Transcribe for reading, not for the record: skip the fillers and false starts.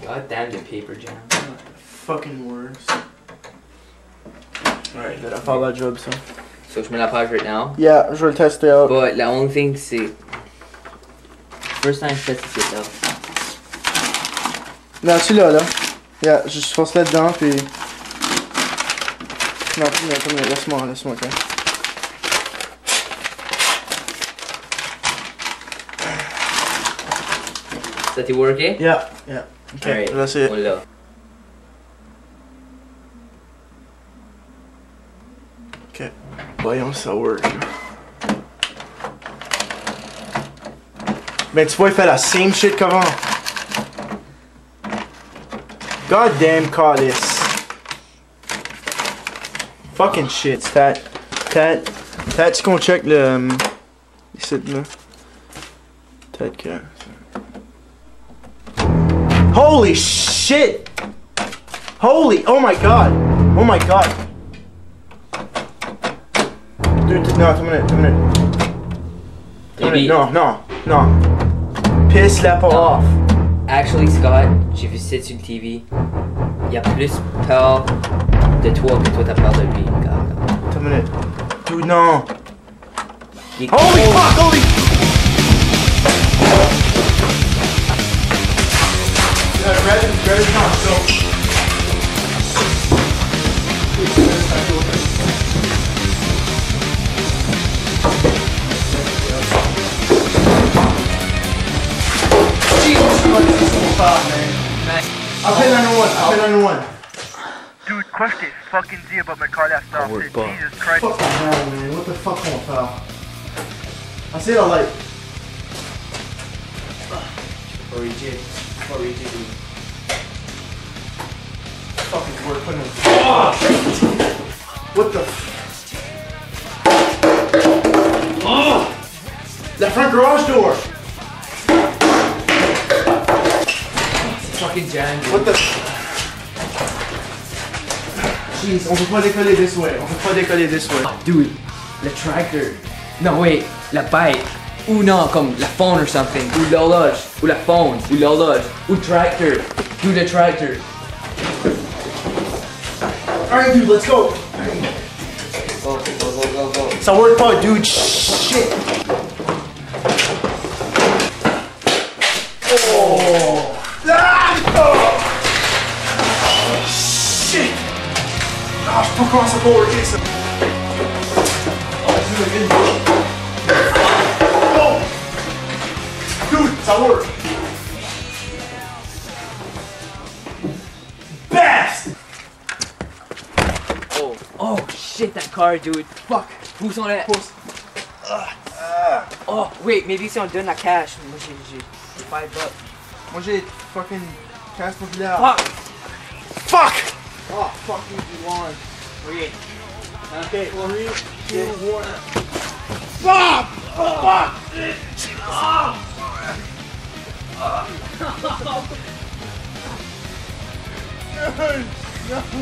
God damn the paper jam. Fucking worst. Alright, that I follow that job, so. So je mets la page right now. Yeah, je vais le tester out. But la only thing c'est. First time je teste ici là. Non, celui-là, là. Yeah, je force là-dedans, puis. Non, laisse-moi, ok. Ça t'est worké? Yeah. Ok, Alright, là c'est. on l'a. Ok, voyons si ça work. Ben tu vois, il fait la same shit qu'avant. God damn Carlis. Fucking shit, tu qu'on check le. Ici, là. Peut-être que. Holy shit! Holy, oh my god! Oh my god! Dude, non, attends une minute. Non. Pisse-la pas off. Actually, Scott, j'ai vu ça sur le TV. Il y a plus peur de toi que toi t'as peur de lui, gars. Attends une minute. Dude, non. Il est Holy cold. fuck, holy! Red is not so. Appelle un one. Dude, quoi je t'ai fucking dit about my car last night? Jesus Christ. Fuck hell, man. What the fuck on faire? I see the light. Fucking word, put in. What the The front garage door! Fucking jam. What the Jeez, on peut pas décoller this way. Dude, le tractor. No, wait, la bike. Ou non, comme la phone or something. Ou l'horloge. Ou la phone. Ou l'horloge. Ou tractor. Do the tractor. Alright, dude, let's go. Go. Ça work pas, dude. Shit. Oh. Shit. Ah, je peux commencer à pas worker ça. Oh. Dude, ça work. Best. Oh shit, that car, dude. Fuck. Pousse on it. Oh, wait, maybe si on donne la cash. Moi j'ai $5. Moi j'ai fucking casse populaire. Fuck. Fuck! Oh, fuck you, one. Okay. Okay, 3, 2, 1. Fuck! Fuck! No!